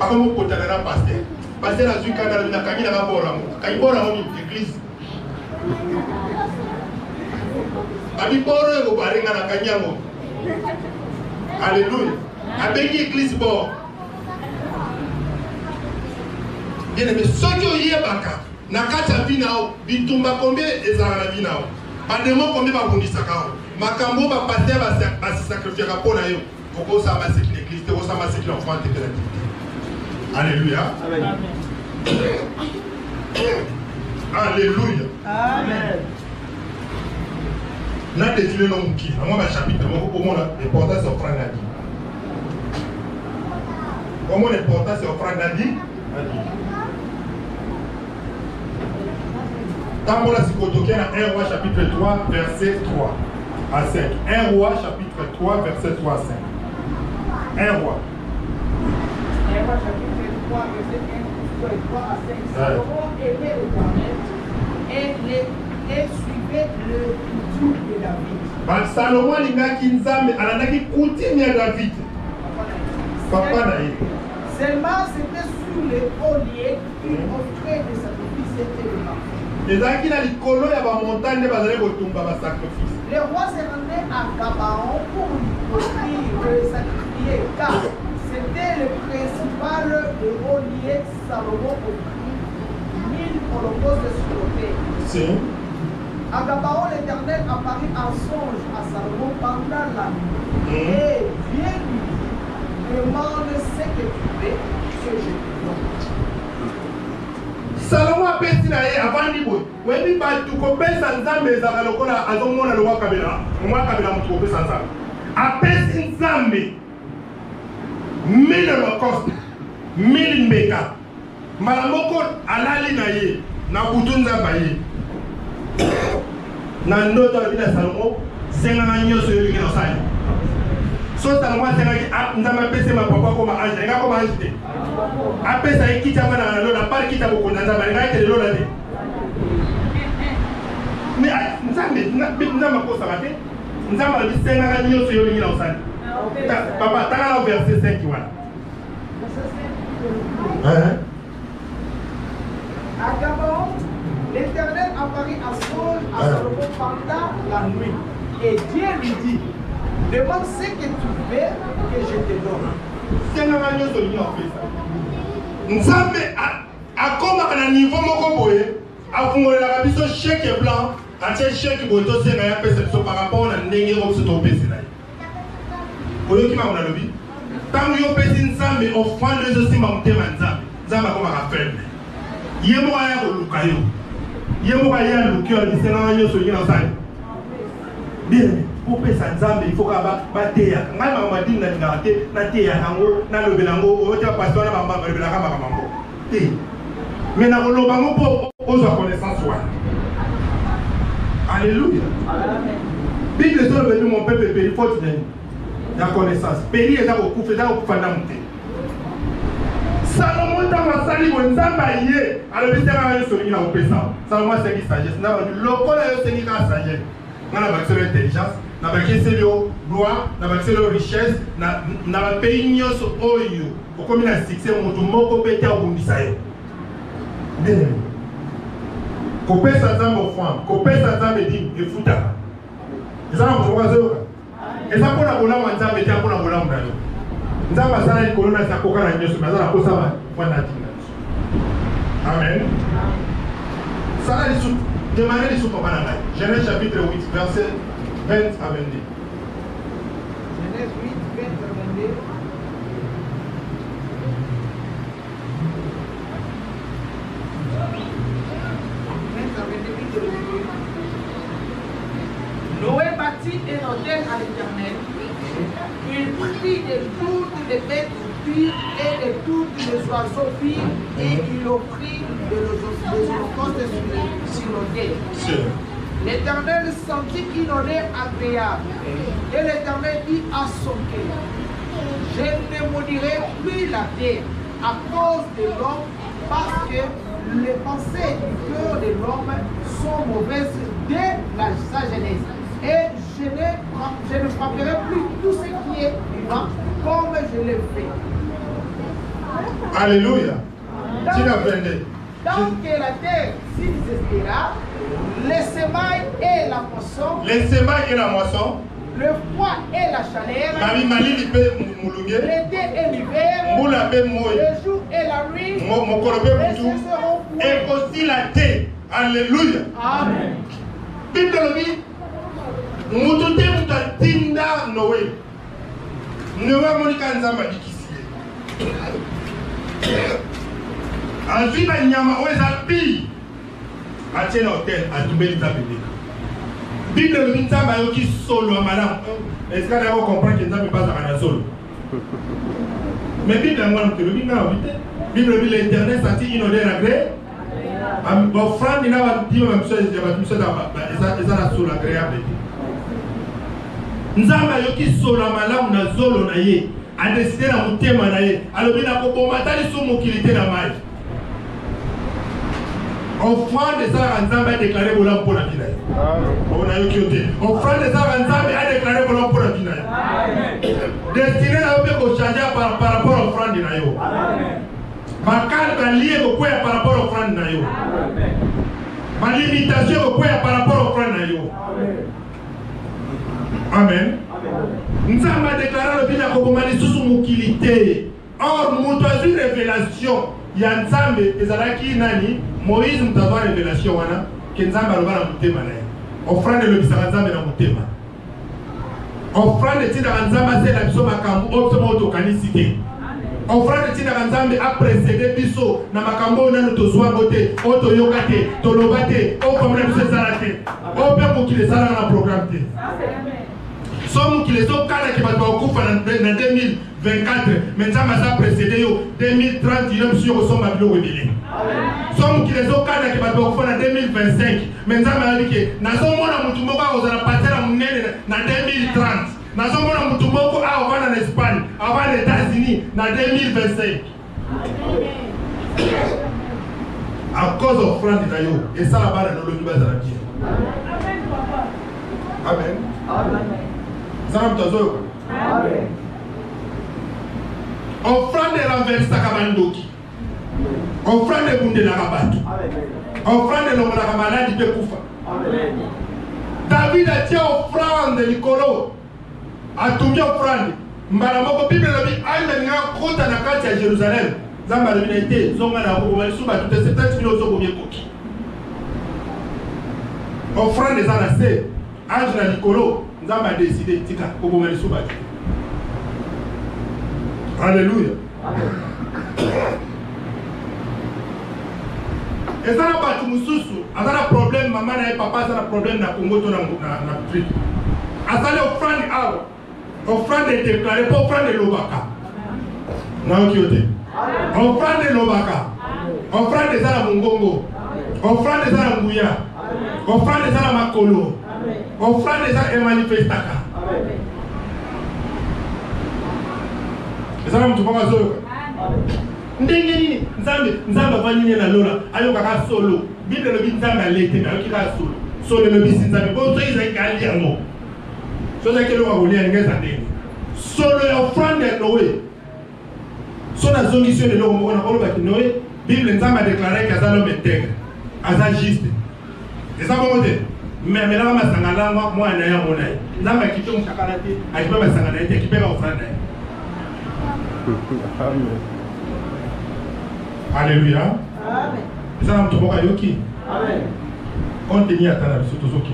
Après, mon pote, pasteur. Pasteur, la Zuka, la Camille, la Bora, quand il bora l'église. Abibore, au Baringa, la Kanyamo. Alléluia. Avec l'église bord. Bien aimé, ce qui est baka, nakata vinao, bitumba combien et zara vinao. Pandemon combien va bondi sakao. Makambo va passer va se sacrifier à Ponayo. Pourquoi ça va sécuriser l'église, pourquoi ça va sécuriser l'enfant de l'activité. Alléluia. Amen. Alléluia. Amen. N'a défilé l'homme qui, à moi, ma chapitre, pour moi, l'important c'est offrande à Dieu. Pour moi, l'important c'est offrande à Dieu. Dans mon asikotoké, 1 Roi chapitre 3, verset 3 à 5. 1 Roi chapitre 3, verset 3 à 5. 1 Roi. 1 Roi chapitre 3, verset 3 à 5. Salomon aimait l'Éternel et suivait le coutume de David. Salomon lingaki nzambe alandaki coutume ya David. Papa naïe. Seulement c'était sur les olliers qu'il offrait des sacrifices et des marques. Les gens qui ont les ya ba montagne de bazale kotumba ba sacrifice. Le roi s'est rendu à Gabaon pour offrir le sacrifier car c'était le principal de olliers. Salomon offrit 1000 holocaustes sur l'autel. Si. À Gabaon, l'Éternel apparut en songe à Salomon pendant la nuit. Et viens lui dire, demande ce que tu veux, que je te donne. Salomon a pété avant Nibo. Oui, pas tout couper sans zambe, ça va le coller à son monde à l'Oua Kabila. Moi, Kabila, on trouve sans zambe. A pété zambe. 1000 holocaustes, 1000 mbeka. Malamoko alali na ye, na butunza baye. Na ndoto la vida Salomon, sengana nyoso yo likina osani. So Salomon sengaki ndama pese ma papa comme ange, nga comme ange. Apesa ikita bana na lola par kita boko ndanza bana ngate lola de. Mais nzambe nzamba ko sabate. Nzamba li sengana nyoso yo likina osani. Papa tanga verset 5 wana. À Gabaon, l'Éternel apparut à Saul à Salomon pendant la nuit. Et Dieu lui dit, demande ce que tu veux que je te donne. Nzambe akoma na niveau moko boye afungolelaka biso chèque blanc atie chèque boye tosenga ya pesa biso par rapport na ndenge oyo biso topesela ye oyoki makambo nalobi ntango yo opesi nzambe offrande ezosimba motema nzambe nzambe akomaka faible ye moko aya koluka yo ye moko aya aluki yo alobisenganga nyonso olingi na osali bien opesa nzambe il faut ka bateyaka ngai makambo adini nalingaka te nateyaka yango nalobela yango oyotia pasteur na balobelaka makambo yango te mais nakoloba yango mpo ozwa connaissance wana alléluia bible ezolobeli mon peuple péri faute nini ya connaissance péri eza kokufa ndamu te Salomon ntango asali boye nzambe aye alobisengaka nyonso olingi na kopesa Salomon asengi sagesse nzambe lokola yo osengi kaka sagesse nga na bakiselo intelligence na bakiselo loi na bakiselo richesse na bapays nyonso oyo okomi na succès moto moko mpe te akobundisa yo bien kopesa nzambe offrande kopesa nzambe dîme efutaka eza na moto moko azoyoka eza mpona bolamu ya nzambe te mpona bolamu na yo nzambe asala likolo na akoka na nyonso me aza na posa mwana atinga biso amen sala lisusu demandez lisusu papa na ngai Genèse chapitre 8 verset 20 à 22 Genèse 8, 20 à 22. Noé bâtit un autel à l'Éternel. Il prit de toutes les bêtes pures et de toutes les oiseaux purs et il offrit des holocaustes sur l'autel. L'Éternel sentit une odeur agréable. Et l'Éternel dit à son cœur, je ne maudirai plus la terre à cause de l'homme, parce que les pensées du cœur de l'homme sont mauvaises dès sa jeunesse. Et je ne frapperai plus tout ce qui est vivant comme je l'ai fait. Alléluia. Donc que la terre subsistera, les semailles et la moisson, le froid et la chaleur, l'été et l'hiver, le jour et la nuit, et ce seront pour et aussi la terre. Alléluia. Amen. Bible mututé mutatinda Noé. Noé monika nzamba dikisi. Azwi ba nyama oza pi. Atie na hôtel atubeli nzambeleka. Bible lobi nzamba yoki solo madame. Est-ce que vous comprenez que nzamba pas à solo? Mais Bible ngwana mtelobi na obite. Bible lobi l'Éternel sentit une odeur agréable. Offrande ina batima bamseza eza solo agréable. Nzamba yoki solo malamu na zolo na ye. A décidé na mutema na ye. Alobi na koboma tali so mokilité na mai. Offrande ça Nzamba a déclaré bolam pour la vie. On a eu qui était. Offrande ça Nzamba a déclaré bolam pour la vie. Destiné na obe ko changer par rapport à offrande na yo. Bakal ba lié ko kwa par rapport à offrande na yo. Ba limitation ko kwa par rapport à offrande na yo. Amen. Nzamba a déclaré le bien ko bomani susu mukilité. Or mutozi révélation ya Nzambe ezalaki nani Moïse mutava révélation wana ke Nzambe alobana mutema na ye. Offrande le bisaka Nzambe na mutema. Offrande tina Nzambe c'est la biso makambo opsoma otokani cité. Offrande tina Nzambe a précédé biso na makambo nanu tozwa bote otoyoka te toloba te okomona biso salate. Ope mokile sala na programme te. Somme qui les ont calés qui va okufa en 2024, mais ça m'a précédé yo 2030 il est sur son babilo rebelle. Somme qui les ont calés qui va okufa en 2025, mais ça m'a dit que na somo na mutu moko ozala passer na munene na 2030. Na somo na mutu moko a ova na Espagne, avant les États-Unis na 2025. À cause offrande na yo et ça là-bas dans le niveau de la vie. Amen. Amen. Offrande renversa kabandoki. Offrande bunde la kabatu. Offrande l'homme la malade de kufa. David a tia offrande likolo. A tumia offrande. Mbala moko Bible lobi aina nga kota na kati ya Jérusalem. Zamba lobi na ite zonga na ko bali suba tout 70 000 zo komie koki. Offrande za na se. Ange na likolo. Nzamba a décidé tika koboma lisuba. Alléluia. Et ça n'a pas tout mususu. Azana problème maman na papa azana problème na Congo to na Afrique. Azale offrande awa. Offrande est déclarée pas offrande lobaka. Na okiote. Offrande lobaka. Offrande za la mungongo. Offrande za la nguya. Offrande za la makolo. Offrande ça est manifestaka. Ezala mtu panga solo. Ndenge nini Nzamba vanini na lola ayoka ka solo. Bible lobi Nzamba alete na yoki ka solo. Solo lobi Nzamba bo to iza kali yango. So za kelo wa golia ngeza ndenge. Solo ya offrande Noé. So na zongisio de lo mo na kolo ba Noé. Bible Nzamba a déclaré qu'Azal homme intègre. Azal juste. Et ça va monter. Mais là, je vais moi, je vais là, je vais quitter mon chakalate, je vais me qui peut offrande. Alléluia. Amen. Ça va me tourner yoki. Amen. Continue à t'en surtout zoki.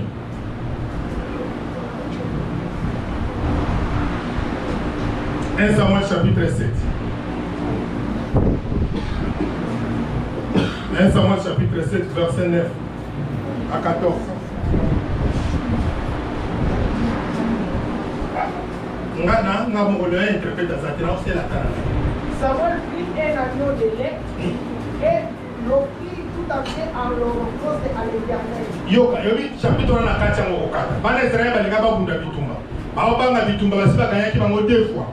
Un Samuel chapitre 7. 1 Samuel chapitre 7, verset 9 à 14. Samuel prit un agneau de lait et l'offrit tout entier en l'holocauste à l'Éternel. Yoka, yobi chapitre na katia ngokata. Bana Israël balinga babunda bitumba. Baobanga bitumba basiba kanyaki bango deux fois.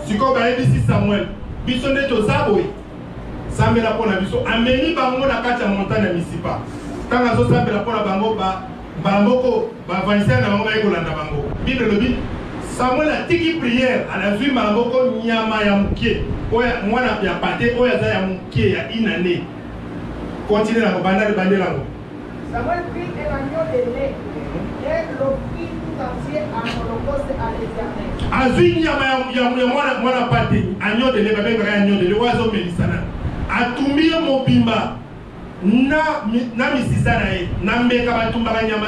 Siko bayebisi Samuel. Biso nde tozaboye. Sambela pona biso ameni bango na katia montagne Misipa. Tanga zo sambela pona bango bamboko bavanisia na bango bayekolanda bango. Bible lobi Samuel a tiki prière, a la vie mamboko nyama ya mukie. Oya mwana ya pate oya za ya mukie ya inane. Continue la banda de bandelango. Samuel prit un agneau de lait et l'offrit tout entier en holocauste à l'Éternel. Azui nyama ya mwana pate, agneau de lait babengaka agneau de lait oya zo melisana. Atumbie mobimba na misisa na ye na mbeka batumbaka nyama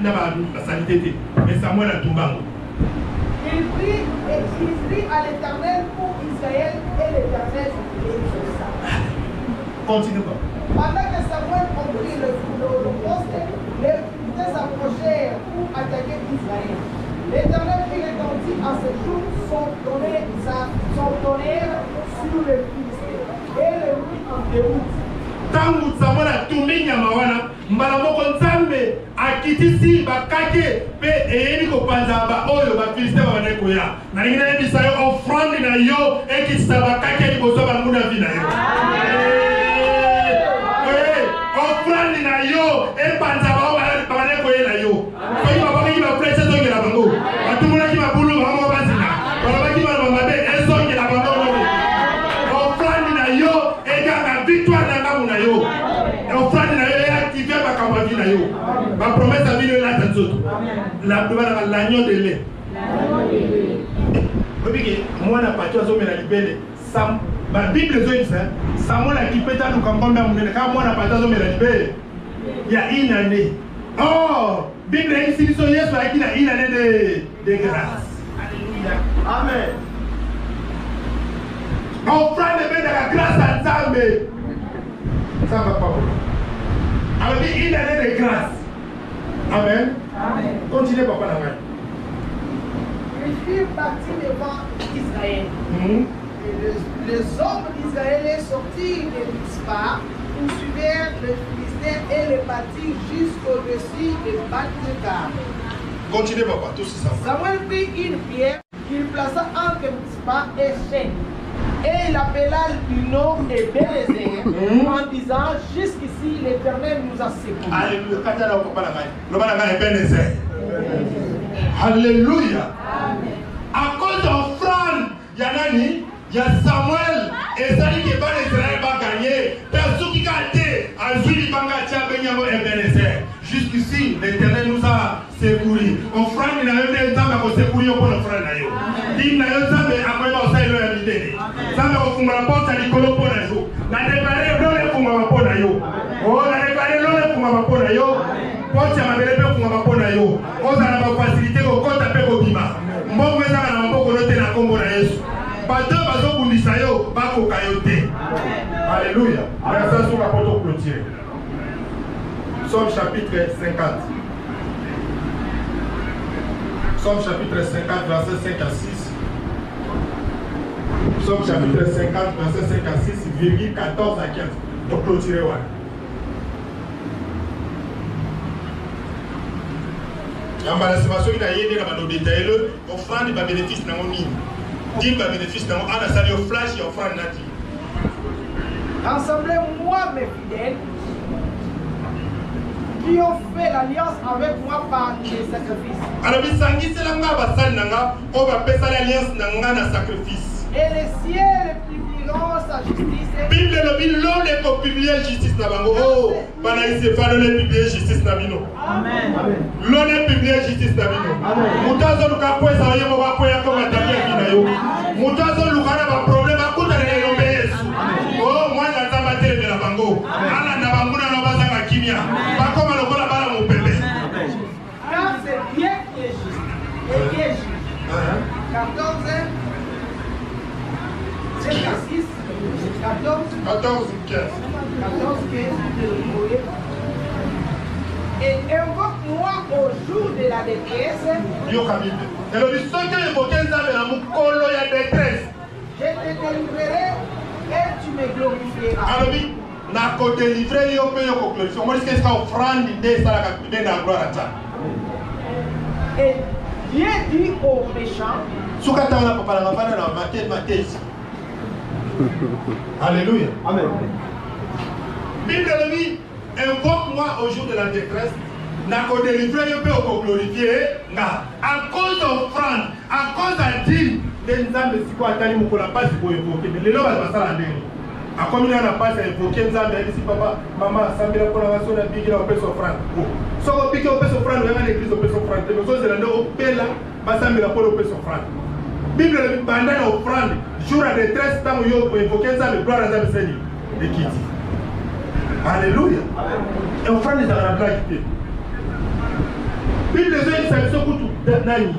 na basalite te. Mais Samuel atumbango. Il prit à l'Éternel pour Israël et l'Éternel l'exauça. Continue pas. Pendant que Samuel comprit l'holocauste, les Philistins s'approchèrent pour attaquer Israël. L'Éternel fit retentir à ce jour son tonnerre sur les Philistins et les mit en déroute. Tangu Samuel atumbi nyama wana mbala moko Nzambe akitisi bakake pe eyeni kopanza ba oyo ba Filistin babane koya na lingina yebisa yo offrande na yo ekitisa bakake liboso banguna vi na yo offrande na yo epanza ba babane koya na yo soki babaki ba flèche ezongela bango batumulaki babulu bango bazina balobaki bana mabe ezongela bango offrande na yo eganga victoire na ngamu na yo offrande na yo activer makambo vi na yo ba promesse à vie là tanzoto l'agneau de lait obiki mwana pati azomela libele sam ba bible zoyisa Samuel akipeta lukamkombe munene kama mwana pati azomela libele ya inane oh bible yisi biso Yesu akina inane de grâce. Alléluia, amen. Offrande de la grâce à Nzambe. Ça va pas. Alors il a de grâce. Amen. Amen. Continuez papa la main. Ils furent partis devant Israël. Et les hommes d'Israël sortirent de Mizpa, poursuivirent les Philistins et les bâtirent jusqu'au-dessus des Bath-Mecar. Continuez papa, tout ça. Samuel prit une pierre qu'il plaça entre Mizpa et Shen. Et il appela du nom de Bénézer en disant jusqu'ici l'Éternel nous a secourus. Alléluia. À cause d'offrande, il y a Nani, il y a Samuel et ça dit que Israël va gagner. Personne qui gagne, Azuli Bangatia Benyamo et Bénézer. Jusqu'ici l'Éternel nous a secourus. Offrande, il y a même des temps à secourir pour l'offrande. Il y a des temps à quoi il y a l'idée. Zamba kufungula porta likolo pona yo. Na depare lole kufungula pona yo. Oh na depare lole kufungula pona yo. Porta mabele pe kufungula pona yo. Oza na ba facilité ko kota pe ko bima. Mbongo ezaka na maboko note na kombo na Yesu. Bato bazo bundisa yo bako kayote. Alléluia. Merci sur la porte clôture. Psaume chapitre 50. Psaume chapitre 50 verset 5 à 6. Psaume chapitre 50, verset 5 à 6, virgule 14 à 15. Donc, clôturer. Il y a une estimation qui a été détaillée. Offrande va bénéfice dans mon mine. Dit va bénéfice dans mon âne, ça dit flash et offrande nati. Rassemblez-moi mes fidèles qui ont fait l'alliance avec moi par les sacrifices. Alors, il s'agit de l'alliance, on va faire l'alliance dans le sacrifice. Et les ciels publieront sa justice. Bible le dit l'on est publié justice na bango. Oh, pana ise fa l'on est publié justice na bino. Amen. L'on est publié justice na bino. Amen. Mutazo luka kwesa yemo ba kwe yako matabia bina yo. Mutazo luka na ba problème akuta na yo Yesu. Oh, mwana nzamba tele na bango. Ala na bango na baza ka kimia. Ba koma lokola bala mo pepe. Car c'est Dieu qui est juste. Et qui est juste. 14 5 à 6, 14, 15. Et invoque-moi au jour de la détresse. Je te délivrerai et tu me glorifieras. na ko délivrer yo pe yo ko glorifier. On dit que ça offrande de ça la capitaine de la gloire à ça. Et Dieu dit aux méchants. Soukata na papa na papa na Matthieu. Alléluia. Amen. Bible dit, invoque-moi au jour de la détresse. N'a qu'au délivrer, je peux au glorifier. À cause d'offrande, à cause de dîme, les Nzambe si quoi attendre mon la passe pour évoquer. Mais les lois va passer la dernière. À comme il y a la passe à évoquer Nzambe, elle dit papa, maman, ça me la collaboration de big on peut s'offrande. So on pique on peut s'offrande, on va l'église on peut s'offrande. Mais ça c'est la au pela, bah ça me la on peut s'offrande. Bible dit pendant l'offrande, jour à détresse, tant où yo pour évoquer Nzambe, gloire à Nzambe Seigneur. Et qui dit Alléluia. Et offrande les arabes qui Bible dit ça c'est beaucoup nani.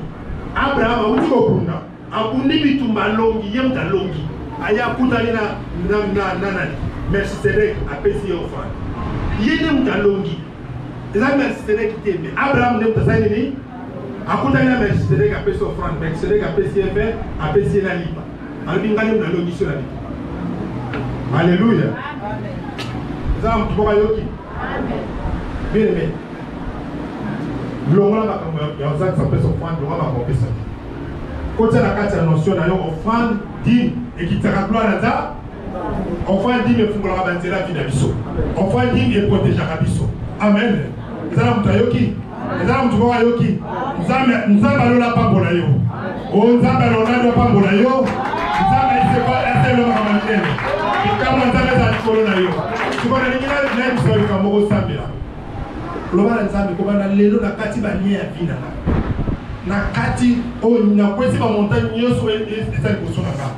Abraham a uti okunda. Akundi bitumba longi yemta longi. Aya kutani na Melchizedek apesi offrande. Yene mta longi. Eza Melchizedek qui mais Abraham ne mta nini? Akutani na Melchizedek apesi offrande. Melchizedek apesi efe, apesi na lipa. Albingani mta longi sur la lipa. Alléluia. Amen. Eza mtuboka yoki. Amen. Bien aimé. L'homme il y a un ça peut s'offrande, l'homme va compter ça. Quand tu as la carte de la notion d'ailleurs, offrande, dîme, et qui te rappelle à ça, offrande, dîme, et fungula banzer la vie d'Abisso. Offrande, dîme, et protéger Abisso. Amen. Nous allons te yoki. Nous allons te voir yoki. Nous allons la pambola yo. Nous allons la pambola yo. Nous allons le ramantel. Et quand on a la colonna yo. Tu vois, les gens n'aiment pas le camoro sabila. Loba nzambe ko bana lelo na kati ba nia vina na kati o na kwesi ba montagne yoso esa liboso na ka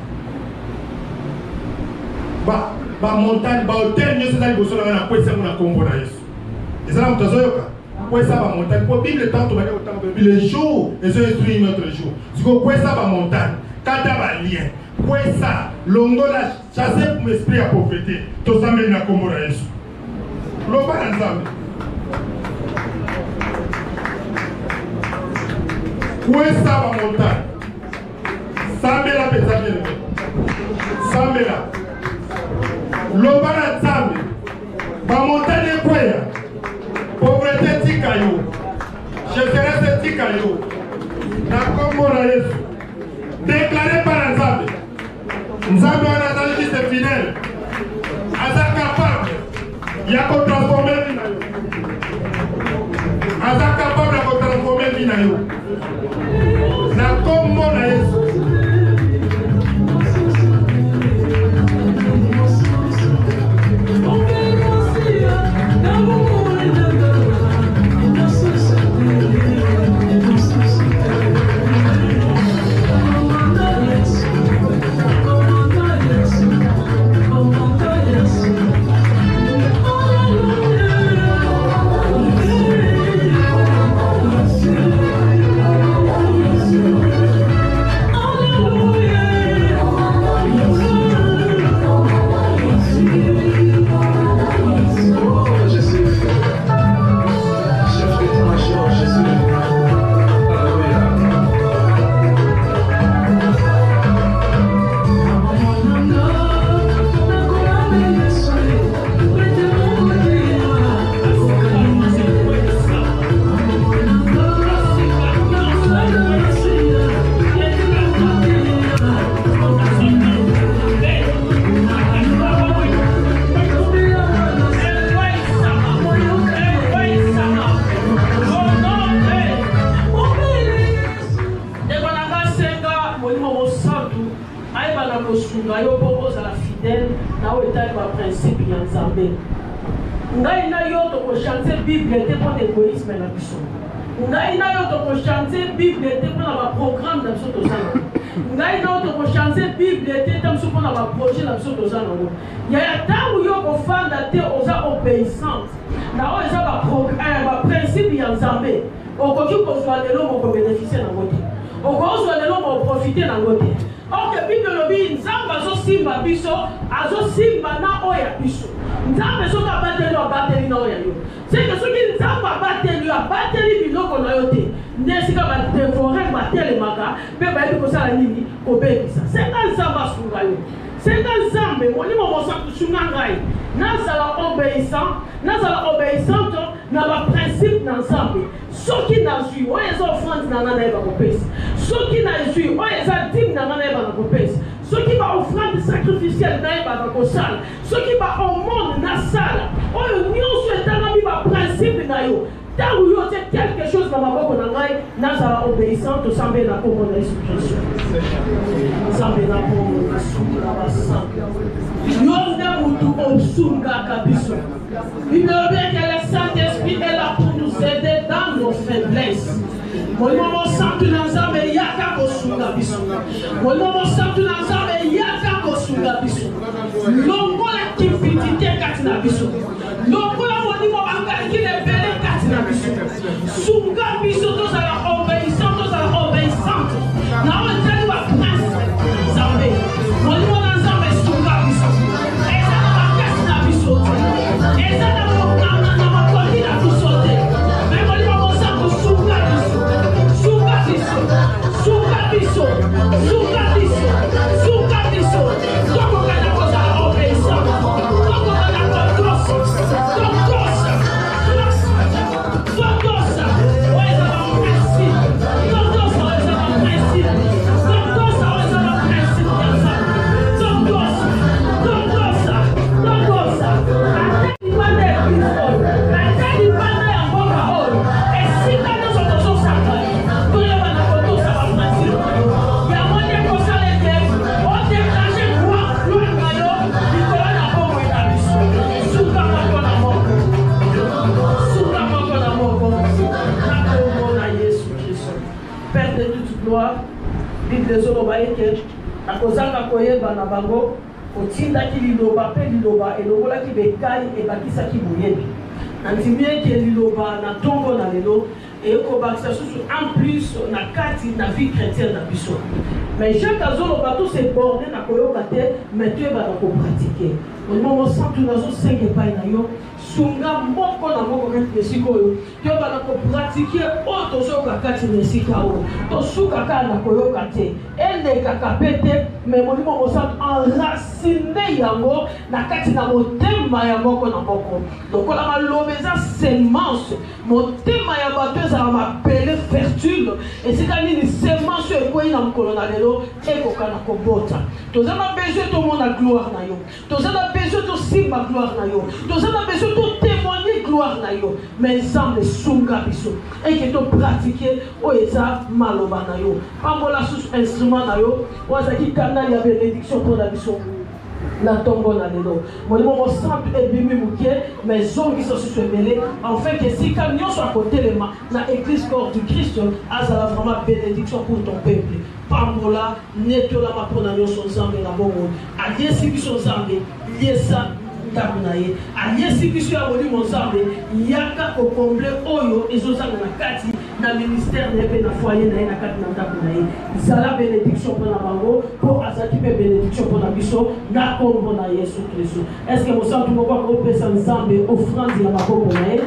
ba montagne ba hotel yoso esa liboso na kwesi na kombo na Yesu ezala mutazoyoka kwesa ba montagne ko Bible tanto ba ko tango le jour et ce instruit notre jour siko kwesa ba montagne kata ba lien kwesa longola chasser pour m'esprit à prophéter to sambe na kombo na Yesu loba nzambe où est ça ma montagne? Sambela pesabele. Sambela. Lobana Zambe. Ma montagne quoi? Pauvreté tikayo. Je serai ce tikayo. Na kombo na Yesu. Déclaré par Nzambe. Nzambe on a dit c'est fidèle. Aza capable. Il y a qu'on transformer vie. Aza capable de transformer vie na yo. Na kombo na Yesu. C'est dans Zambé, mon niveau mon sang sur Nangai. Nazala obéissant, Nazala obéissante, n'a pas principe dans Zambé. Ceux qui n'a su, on les offrandes dans la nègre au pays. Ceux qui n'a su, on les a dit dans la nègre au pays. Ceux qui va offrande sacrificielle dans la salle, ceux qui va au monde dans la salle, on y a un principe dans yo. Tant où il y a quelque chose dans ma boque, on a obéissant, tout semble na pour mon Jésus. Semble na pour mon Jésus. Yonda mutu obsunga kabiso. Il veut bien que le Saint-Esprit est là pour nous aider dans nos faiblesses. Mon nom santo nanzambe yaka kosunga biso. Mon nom santo nanzambe yaka kosunga biso. Longo la kifitite katina biso. Longo la moni mo bangaki le bele katina biso. Sunga biso tous à la obéissante, tous à la obéissante. Na on tell you a prince. Zambe. Mon nom nanzambe sunga biso. Eza na bakasi na biso. Eza na makoni na biso. Mais mon nom santo sunga biso. Sukabiso, Toko kana koza obeysa, Toko kana kodosa, oeza ba principe, Tokosa oeza ba principe, Tokosa oeza ba principe yansa, Tokosa, atani pande ya mboka oyo, esika nyonso tozosaka, toyeba na kotosa ba principe. Père de toute gloire, Bible de Zolobaïke, à Kozanga Koyeba Nabango, au Tinda qui liloba, pe liloba, et le voilà qui bécaille et bakisa qui bouyebi. Nantimien qui est liloba, na tongo na lelo, et au bakisa en plus, na kati, na vie chrétienne na biso. Mais chaque Zoloba, tout c'est borné, na koyokate, mais tu vas pratiquer. Au moment où tu n'as 5 épailles na yo, sunga moko na moko kati esika oyo yo bana ko pratiquer oto soka kati esika oyo to suka kana koyoka te ende kakapete mais molimo mosantu enraciné yango na kati na motema ya moko na moko donc la malobeza semence motema ya bato ezala mapele fertile esika nini semence ekoyi na mokolo na lelo ekoka na kobota toza na besoin tomona gloire na yo toza na besoin tosimba gloire na yo toza na besoin témoigner gloire na yo mais ensemble sunga biso et que to pratiquer oeza maloba na yo pambola sous instrument na yo wazaki kanali ya bénédiction pour la biso na tombo na lelo molimo mo simple et bimi mukie mais zongi so se mêler enfin que si quand nyonso à côté les mains na église corps du Christ azala vraiment bénédiction pour ton peuple pambola netola mapona nyonso nzambe na bongo aliesi biso nzambe liesa tabunaye aliesi biso ya molimo nzambe yaka kokomble oyo ezozanga na kati na ministère na pe na foyer na ye na kati na ndako na ye zala bénédiction pour na bango pour azaki pe bénédiction pour na biso na kombo na Yesu Kristo. Est-ce que mosantu moko akopesa nzambe offrande ya maboko na ye